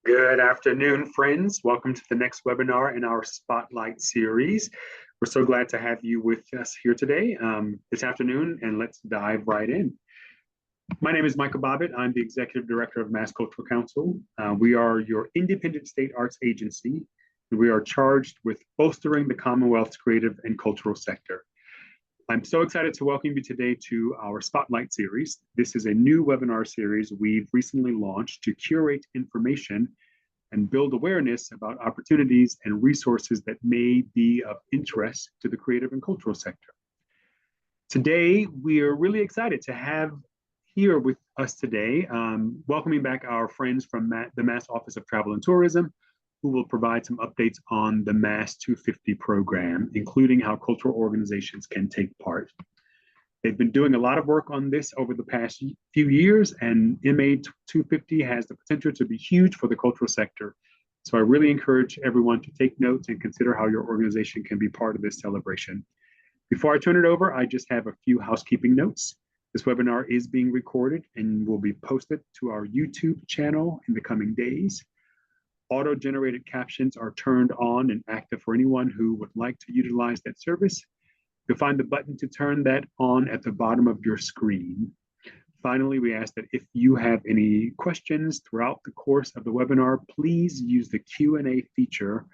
Good afternoon, friends. Welcome to the next webinar in our Spotlight series. We're so glad to have you with us here today, this afternoon, and let's dive right in. My name is Michael Bobbitt. I'm the Executive Director of Mass Cultural Council. We are your independent state arts agency, and we are charged with bolstering the Commonwealth's creative and cultural sector. I'm so excited to welcome you today to our Spotlight series. This is a new webinar series we've recently launched to curate information and build awareness about opportunities and resources that may be of interest to the creative and cultural sector. Today, we are really excited to have here with us today, welcoming back our friends from the Mass Office of Travel and Tourism, who will provide some updates on the Mass 250 program, including how cultural organizations can take part. They've been doing a lot of work on this over the past few years, and MA 250 has the potential to be huge for the cultural sector. So I really encourage everyone to take notes and consider how your organization can be part of this celebration. Before I turn it over, I just have a few housekeeping notes. This webinar is being recorded and will be posted to our YouTube channel in the coming days. Auto-generated captions are turned on and active for anyone who would like to utilize that service. You'll find the button to turn that on at the bottom of your screen. Finally, we ask that if you have any questions throughout the course of the webinar, please use the Q&A feature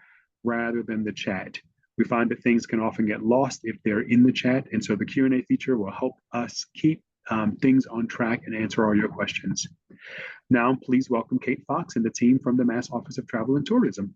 rather than the chat. We find that things can often get lost if they're in the chat, and so the Q&A feature will help us keep things on track and answer all your questions. Now, please welcome Kate Fox and the team from the Mass Office of Travel and Tourism.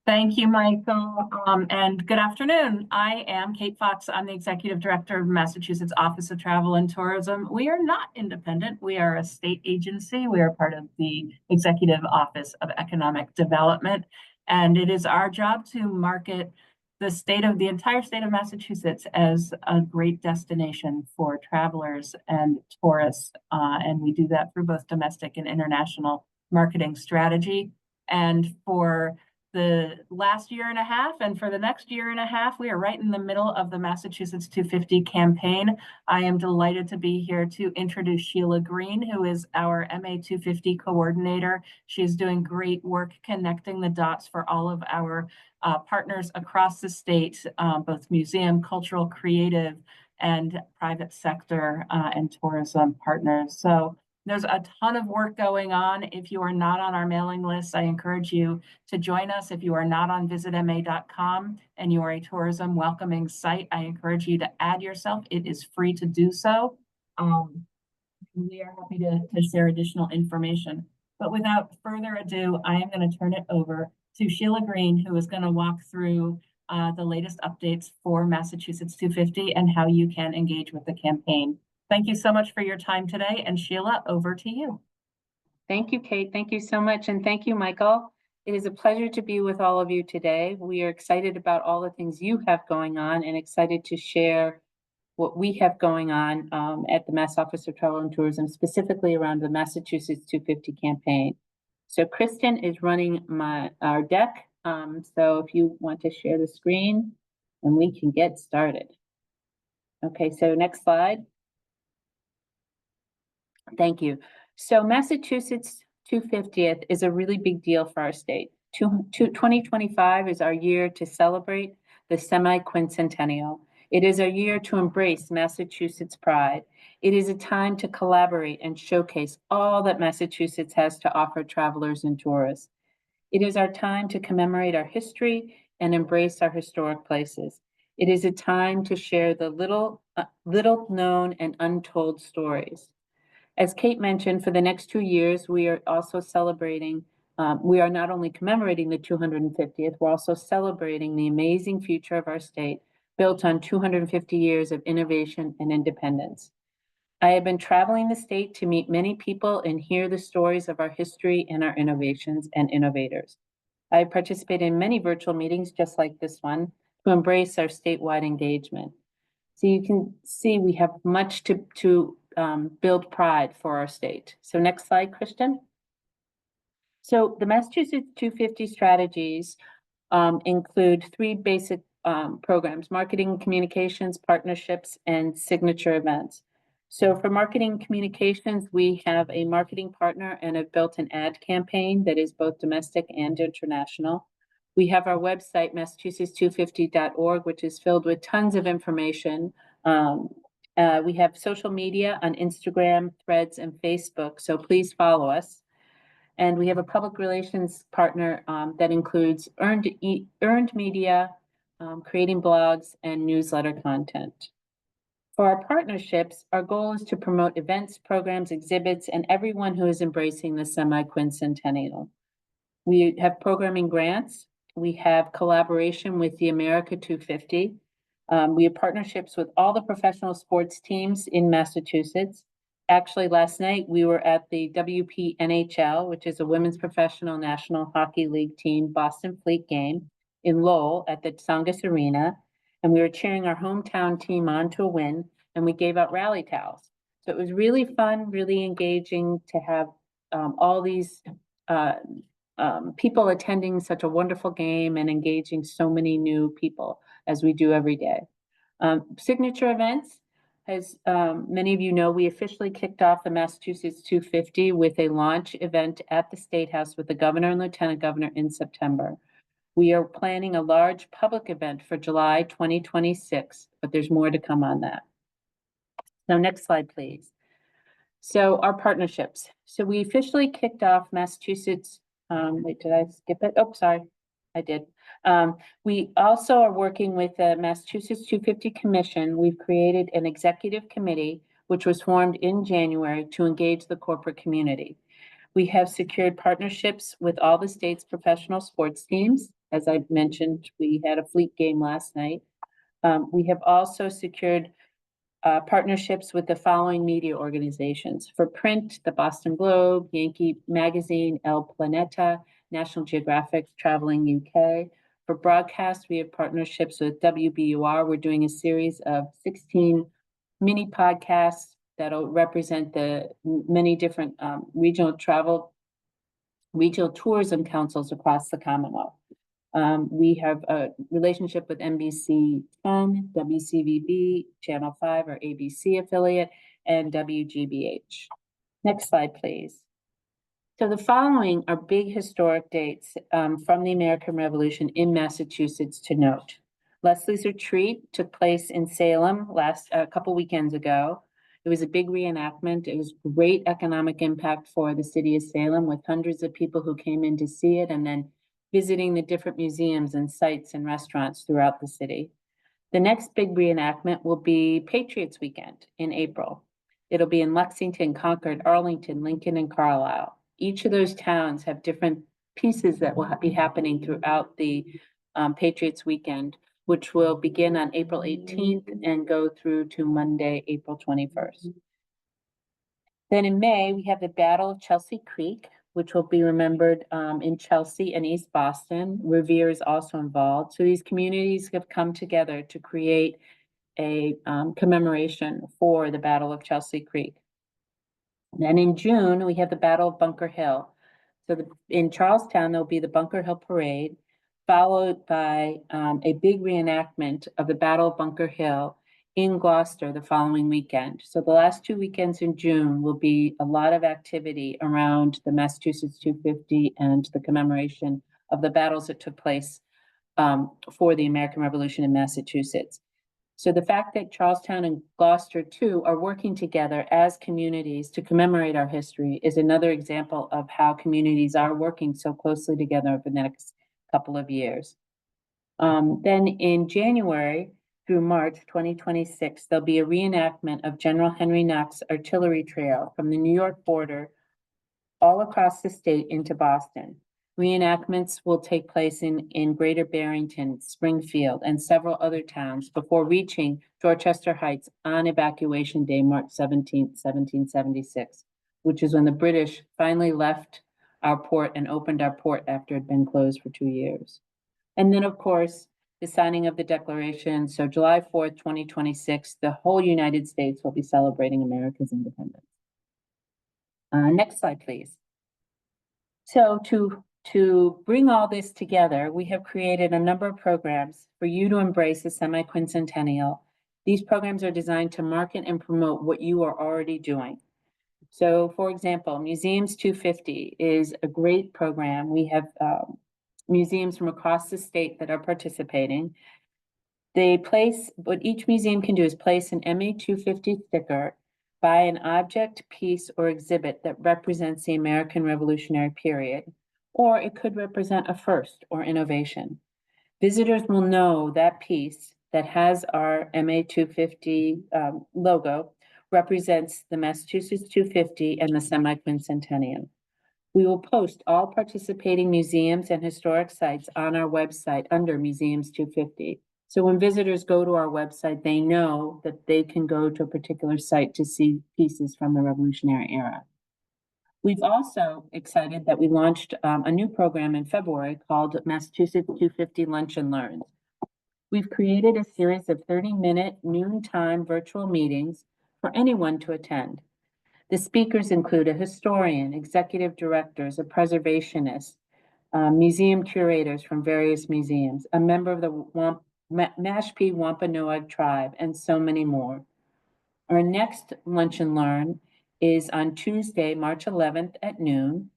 Thank you, Michael, and good afternoon. I am Kate Fox. I'm the Executive Director of Massachusetts Office of Travel and Tourism. We are not independent. We are a state agency. We are part of the Executive Office of Economic Development, and it is our job to market the entire state of Massachusetts as a great destination for travelers and tourists, and we do that through both domestic and international marketing strategy. And for the last year and a half and for the next year and a half, we are right in the middle of the Massachusetts 250 campaign. I am delighted to be here to introduce Sheila Green, who is our MA 250 coordinator. She's doing great work connecting the dots for all of our partners across the state, both museum, cultural, creative, and private sector and tourism partners. So there's a ton of work going on. If you are not on our mailing list, I encourage you to join us. If you are not on visitma.com and you are a tourism welcoming site, I encourage you to add yourself. It is free to do so. We are happy to share additional information. But without further ado, I am going to turn it over to Sheila Green, who is going to walk through the latest updates for Massachusetts 250 and how you can engage with the campaign. Thank you so much for your time today. And Sheila, over to you. Thank you, Kate. Thank you so much. And thank you, Michael. It is a pleasure to be with all of you today. We are excited about all the things you have going on and excited to share what we have going on at the Mass Office of Travel and Tourism, specifically around the Massachusetts 250 campaign. So Kristen is running our deck. So if you want to share the screen, and we can get started. Okay, so next slide. Thank you. So Massachusetts 250th is a really big deal for our state. 2025 is our year to celebrate the semi-quincentennial. It is our year to embrace Massachusetts pride. It is a time to collaborate and showcase all that Massachusetts has to offer travelers and tourists. It is our time to commemorate our history and embrace our historic places. It is a time to share the little known and untold stories. As Kate mentioned, for the next 2 years, we are also celebrating, we are not only commemorating the 250th, we're also celebrating the amazing future of our state, built on 250 years of innovation and independence. I have been traveling the state to meet many people and hear the stories of our history and our innovations and innovators. I have participated in many virtual meetings, just like this one, to embrace our statewide engagement. So you can see we have much to build pride for our state. So next slide, Kristen. So the Massachusetts 250 strategies include 3 basic programs: marketing, communications, partnerships, and signature events. So for marketing communications, we have a marketing partner and have built an ad campaign that is both domestic and international. We have our website, Massachusetts250.org, which is filled with tons of information. We have social media on Instagram, Threads, and Facebook, so please follow us. And we have a public relations partner that includes earned media, creating blogs, and newsletter content. For our partnerships, our goal is to promote events, programs, exhibits, and everyone who is embracing the semi-quincentennial. We have programming grants. We have collaboration with the America 250. We have partnerships with all the professional sports teams in Massachusetts. Actually, last night we were at the WPNHL, which is a Women's Professional National Hockey League team Boston Fleet game in Lowell at the Tsongas Arena. And we were cheering our hometown team on to a win, and we gave out rally towels. So it was really fun, really engaging to have all these people attending such a wonderful game and engaging so many new people as we do every day. Signature events, as many of you know, we officially kicked off the Massachusetts 250 with a launch event at the State House with the governor and lieutenant governor in September. We are planning a large public event for July 2026, but there's more to come on that. Now, next slide, please. So our partnerships. So we officially kicked off Massachusetts. Wait, did I skip it? Oh, sorry, I did. We also are working with the Massachusetts 250 Commission. We've created an executive committee, which was formed in January to engage the corporate community. We have secured partnerships with all the state's professional sports teams. As I mentioned, we had a fleet game last night. We have also secured partnerships with the following media organizations. For print, the Boston Globe, Yankee Magazine, El Planeta, National Geographic, Traveling UK. For broadcast, we have partnerships with WBUR. We're doing a series of 16 mini podcasts that'll represent the many different regional tourism councils across the Commonwealth. We have a relationship with NBC 10, WCVB, Channel 5, or ABC affiliate, and WGBH. Next slide, please. So the following are big historic dates from the American Revolution in Massachusetts to note. Leslie's Retreat took place in Salem a couple weekends ago. It was a big reenactment. It was great economic impact for the city of Salem, with hundreds of people who came in to see it and then visiting the different museums and sites and restaurants throughout the city. The next big reenactment will be Patriots Weekend in April. It'll be in Lexington, Concord, Arlington, Lincoln, and Carlisle. Each of those towns have different pieces that will be happening throughout the Patriots Weekend, which will begin on April 18th and go through to Monday, April 21st. Then in May, we have the Battle of Chelsea Creek, which will be remembered in Chelsea and East Boston. Revere is also involved. So these communities have come together to create a commemoration for the Battle of Chelsea Creek. Then in June, we have the Battle of Bunker Hill. So in Charlestown, there'll be the Bunker Hill Parade, followed by a big reenactment of the Battle of Bunker Hill in Gloucester the following weekend. So the last 2 weekends in June will be a lot of activity around the Massachusetts 250 and the commemoration of the battles that took place for the American Revolution in Massachusetts. So the fact that Charlestown and Gloucester too are working together as communities to commemorate our history is another example of how communities are working so closely together over the next couple of years. Then in January through March 2026, there'll be a reenactment of General Henry Knox Artillery Trail from the New York border all across the state into Boston. Reenactments will take place in Greater Barrington, Springfield, and several other towns before reaching Dorchester Heights on Evacuation Day, March 17th, 1776, which is when the British finally left our port and opened our port after it had been closed for 2 years. And then, of course, the signing of the Declaration. So July 4th, 2026, the whole United States will be celebrating America's independence. Next slide, please. So to bring all this together, we have created a number of programs for you to embrace the semi-quincentennial These programs are designed to market and promote what you are already doing. So, for example, Museums 250 is a great program. We have museums from across the state that are participating. What each museum can do is place an MA 250 sticker by an object, piece, or exhibit that represents the American Revolutionary period, or it could represent a first or innovation. Visitors will know that piece that has our MA 250 logo represents the Massachusetts 250 and the semi-quincentennial. We will post all participating museums and historic sites on our website under Museums 250. So when visitors go to our website, they know that they can go to a particular site to see pieces from the Revolutionary era. We've also excited that we launched a new program in February called Massachusetts 250 Lunch and Learns. We've created a series of 30-minute noontime virtual meetings for anyone to attend. The speakers include a historian, executive directors, a preservationist, museum curators from various museums, a member of the Mashpee Wampanoag tribe, and so many more. Our next Lunch and Learn is on Tuesday, March 11th at noon.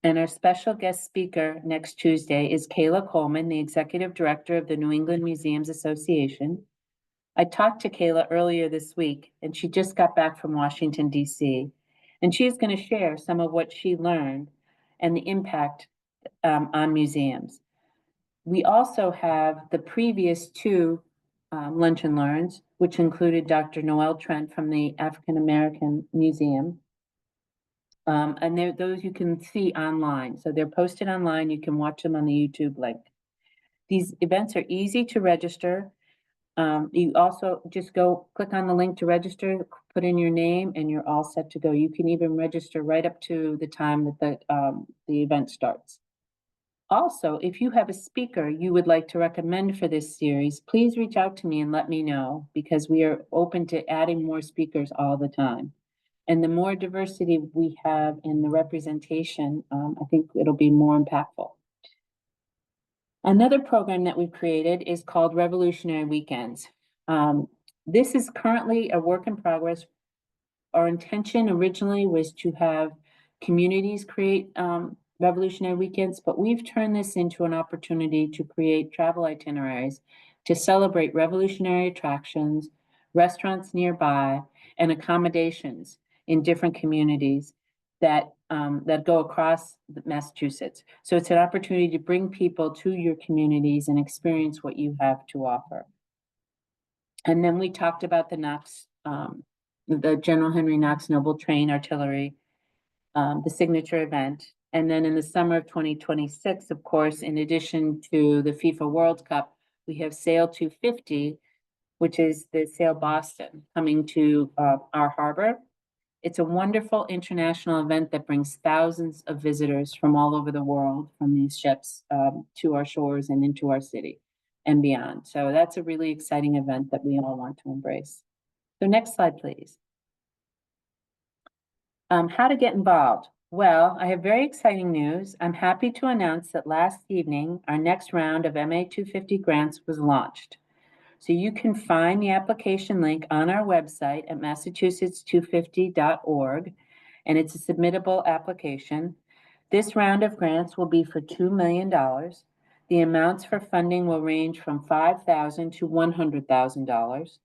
And our special guest speaker next Tuesday is Kayla Coleman, the Executive Director of the New England Museums Association. I talked to Kayla earlier this week, and she just got back from Washington, D.C., and she's going to share some of what she learned and the impact on museums. We also have the previous two Lunch and Learns, which included Dr. Noel Trent from the African American Museum. And those you can see online. So they're posted online. You can watch them on the YouTube link. These events are easy to register. You also just click on the link to register, put in your name, and you're all set to go. You can even register right up to the time that the event starts. Also, if you have a speaker you would like to recommend for this series, please reach out to me and let me know, because we are open to adding more speakers all the time. And the more diversity we have in the representation, I think it'll be more impactful. Another program that we've created is called Revolutionary Weekends. This is currently a work in progress. Our intention originally was to have communities create Revolutionary Weekends, but we've turned this into an opportunity to create travel itineraries to celebrate revolutionary attractions, restaurants nearby, and accommodations in different communities that go across Massachusetts. So it's an opportunity to bring people to your communities and experience what you have to offer. And then we talked about the General Henry Knox Noble Train Artillery, the signature event. And then in the summer of 2026, of course, in addition to the FIFA World Cup, we have Sail 250, which is the Sail Boston, coming to our harbor. It's a wonderful international event that brings thousands of visitors from all over the world from these ships to our shores and into our city and beyond. So that's a really exciting event that we all want to embrace. So next slide, please. How to get involved? Well, I have very exciting news. I'm happy to announce that last evening, our next round of MA 250 grants was launched. So you can find the application link on our website at massachusetts250.org, and it's a submittable application. This round of grants will be for $2 million. The amounts for funding will range from $5,000 to $100,000.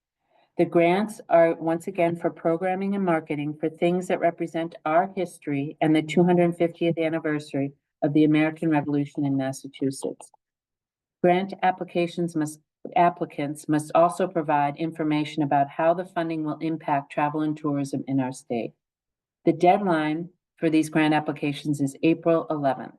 The grants are, once again, for programming and marketing for things that represent our history and the 250th anniversary of the American Revolution in Massachusetts. Grant applicants must also provide information about how the funding will impact travel and tourism in our state. The deadline for these grant applications is April 11th.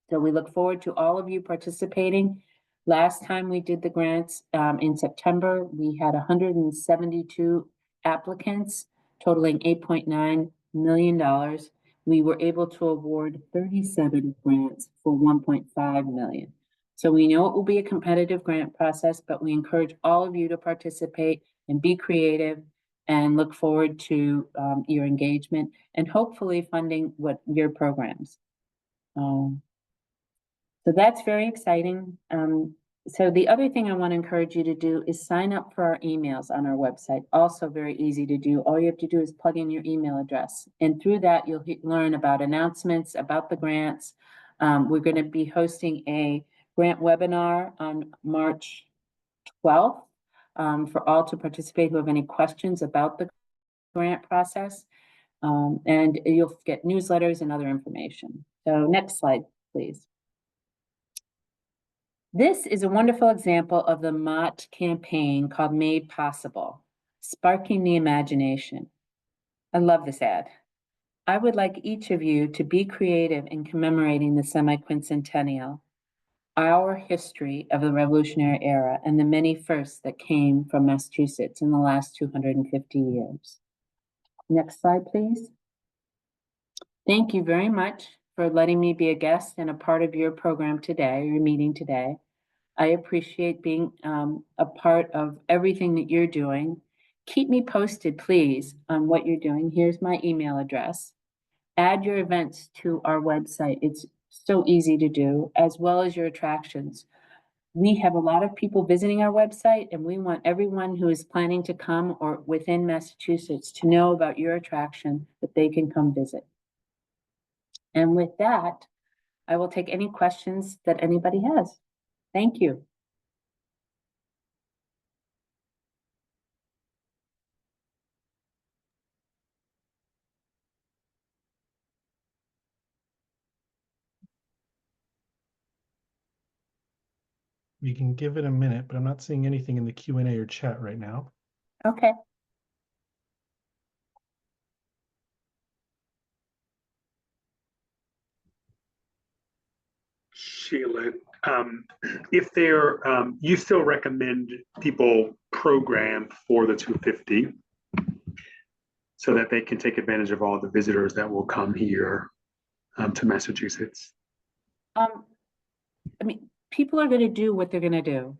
So we look forward to all of you participating. Last time we did the grants in September, we had 172 applicants totaling $8.9 million. We were able to award 37 grants for $1.5 million. So we know it will be a competitive grant process, but we encourage all of you to participate and be creative, and look forward to your engagement and hopefully funding your programs. So that's very exciting. So the other thing I want to encourage you to do is sign up for our emails on our website. Also very easy to do. All you have to do is plug in your email address. And through that, you'll learn about announcements, about the grants. We're going to be hosting a grant webinar on March 12th for all to participate who have any questions about the grant process. And you'll get newsletters and other information. So next slide, please. This is a wonderful example of the Mott campaign called Made Possible, Sparking the Imagination. I love this ad. I would like each of you to be creative in commemorating the semi-quincentennial, our history of the Revolutionary Era and the many firsts that came from Massachusetts in the last 250 years. Next slide, please. Thank you very much for letting me be a guest and a part of your program today, your meeting today. I appreciate being a part of everything that you're doing. Keep me posted, please, on what you're doing. Here's my email address. Add your events to our website. It's so easy to do, as well as your attractions. We have a lot of people visiting our website, and we want everyone who is planning to come or within Massachusetts to know about your attraction that they can come visit. And with that, I will take any questions that anybody has. Thank you. We can give it a minute, but I'm not seeing anything in the Q&A or chat right now. Okay. Sheila, if they're, you still recommend people program for the 250 so that they can take advantage of all the visitors that will come here to Massachusetts? I mean, people are going to do what they're going to do.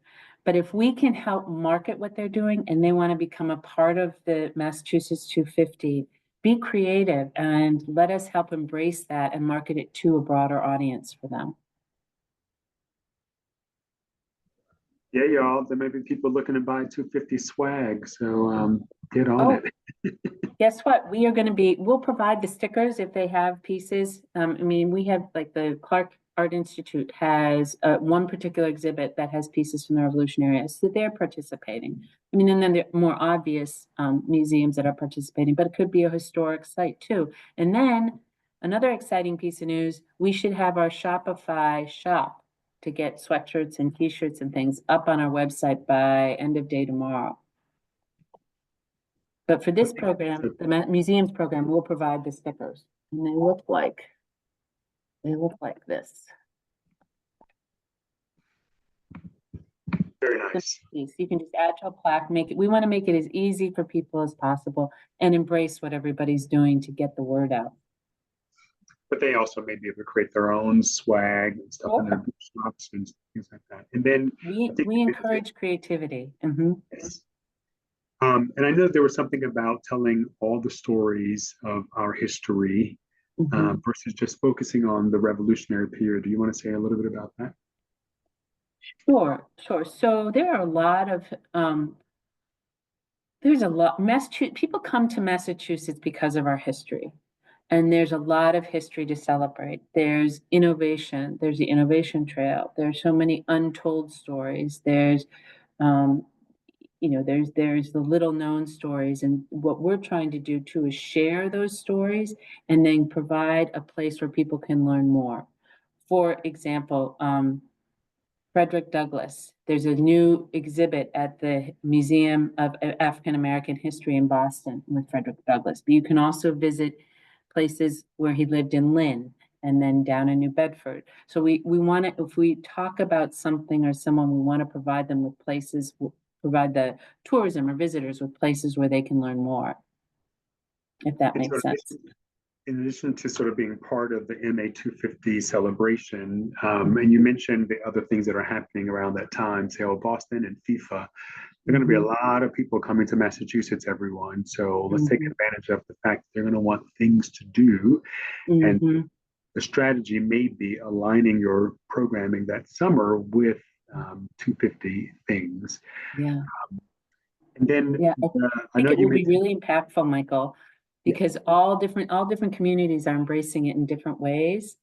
But if we can help market what they're doing and they want to become a part of the Massachusetts 250, be creative and let us help embrace that and market it to a broader audience for them. Yeah, y'all, there may be people looking to buy 250 swag, so get on it. Guess what? We'll provide the stickers if they have pieces. I mean, we have like the Clark Art Institute has one particular exhibit that has pieces from the Revolutionary Era, so they're participating. I mean, and then there are more obvious museums that are participating, but it could be a historic site too. And then another exciting piece of news, we should have our Shopify shop to get sweatshirts and t-shirts and things up on our website by end of day tomorrow. But for this program, the museums program, we'll provide the stickers, and they look like this. Very nice. You can just add to a plaque, we want to make it as easy for people as possible and embrace what everybody's doing to get the word out. But they also may be able to create their own swag and stuff in their shops and things like that. And then we encourage creativity. Yes. And I know there was something about telling all the stories of our history versus just focusing on the Revolutionary period. Do you want to say a little bit about that? Sure. So there are a lot of people come to Massachusetts because of our history. And there's a lot of history to celebrate. There's innovation. There's the innovation trail. There's so many untold stories. There's there's the little known stories, and what we're trying to do too is share those stories and then provide a place where people can learn more. For example, Frederick Douglass, there's a new exhibit at the Museum of African American History in Boston with Frederick Douglass. But you can also visit places where he lived in Lynn and then down in New Bedford. So we want to, if we talk about something or someone, we want to provide them with places, provide the tourism or visitors with places where they can learn more, if that makes sense. In addition to sort of being part of the MA 250 celebration, and you mentioned the other things that are happening around that time, Sail Boston and FIFA, there are going to be a lot of people coming to Massachusetts, everyone. So let's take advantage of the fact that they're going to want things to do. And the strategy may be aligning your programming that summer with 250 things. Yeah. And then Yeah, I I think know it you will be mentioned, really impactful, Michael, Yeah. because all different communities are embracing it in different ways.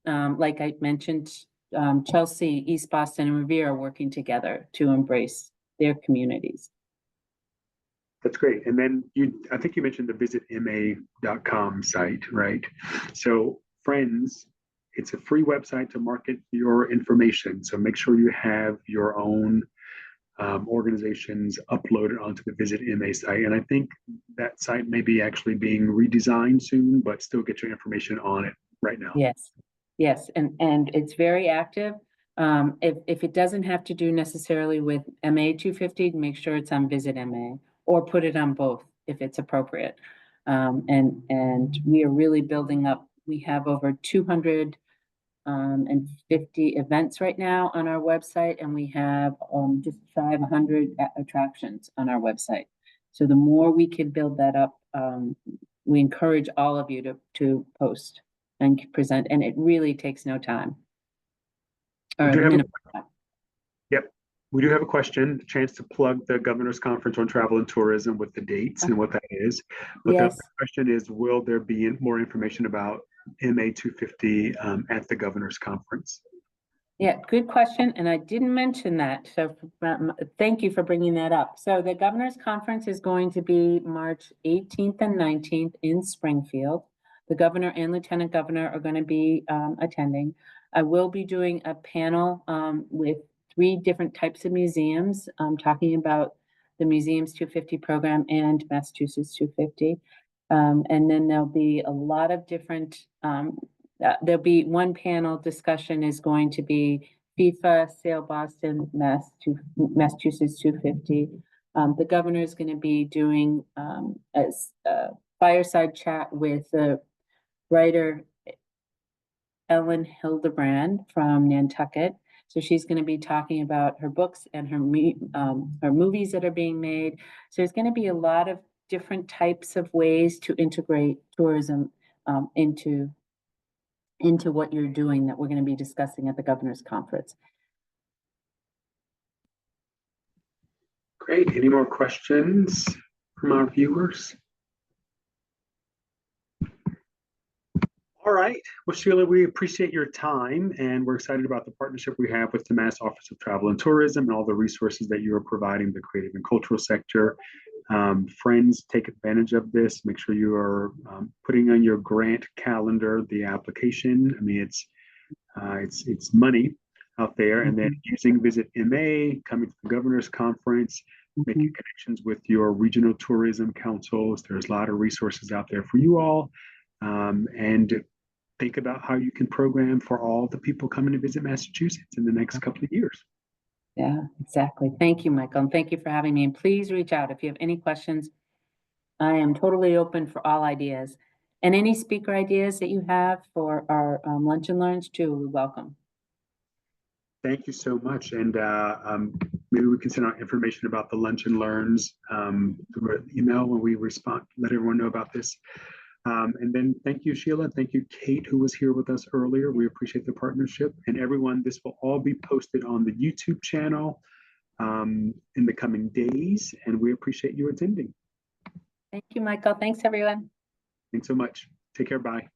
Like I mentioned, Chelsea, East Boston, and Revere are working together to embrace their communities. that's great. And then I think you mentioned the visitma.com site, right? So friends, it's a free website to market your information. So make sure you have your own organizations uploaded onto the Visit MA site. And I think that site may be actually being redesigned soon, but still get your information on it right now. Yes, yes, and it's very active. If it doesn't have to do necessarily with MA 250, make sure it's on Visit MA or put it on both if it's appropriate. And we are really building up. We have over 250 events right now on our website, and we have just 500 attractions on our website. So the more we can build that up, we encourage all of you to post and present, and it really takes no time. Or We do have minimum time. Yep. We do have a question, a chance to plug the Governor's Conference on Travel and Tourism with the dates and what that is. But Yes. the question is, will there be more information about MA 250 at the Governor's Conference? Yeah, good question, and I didn't mention that, so thank you for bringing that up. So the Governor's Conference is going to be March 18th and 19th in Springfield. The governor and lieutenant governor are going to be attending. I will be doing a panel with 3 different types of museums, talking about the Museums 250 program and Massachusetts 250. And then there'll be a lot of different there'll be one panel discussion is going to be FIFA, Sail Boston, Massachusetts 250. The governor is going to be doing a fireside chat with the writer Ellen Hildebrand from Nantucket. So she's going to be talking about her books and her movies that are being made. So there's going to be a lot of different types of ways to integrate tourism into what you're doing that we're going to be discussing at the Governor's Conference. Great. Any more questions from our viewers? All right. Well, Sheila, we appreciate your time, and we're excited about the partnership we have with the Mass Office of Travel and Tourism and all the resources that you are providing the creative and cultural sector. Friends, take advantage of this. Make sure you are putting on your grant calendar the application. I mean, it's money out there, and then using Visit MA, coming to the Governor's Conference, making connections with your regional tourism councils. There's a lot of resources out there for you all, and think about how you can program for all the people coming to visit Massachusetts in the next couple of years. Yeah, exactly. Thank you, Michael, and thank you for having me. And please reach out if you have any questions. I am totally open for all ideas. And any speaker ideas that you have for our lunch and learns too, we welcome. Thank you so much. And maybe we can send out information about the lunch and learns through email when we respond, let everyone know about this. And then thank you, Sheila. Thank you, Kate, who was here with us earlier. We appreciate the partnership. And everyone, this will all be posted on the YouTube channel in the coming days. And we appreciate you attending. Thank you, Michael. Thanks, everyone. Thanks so much. Take care. Bye.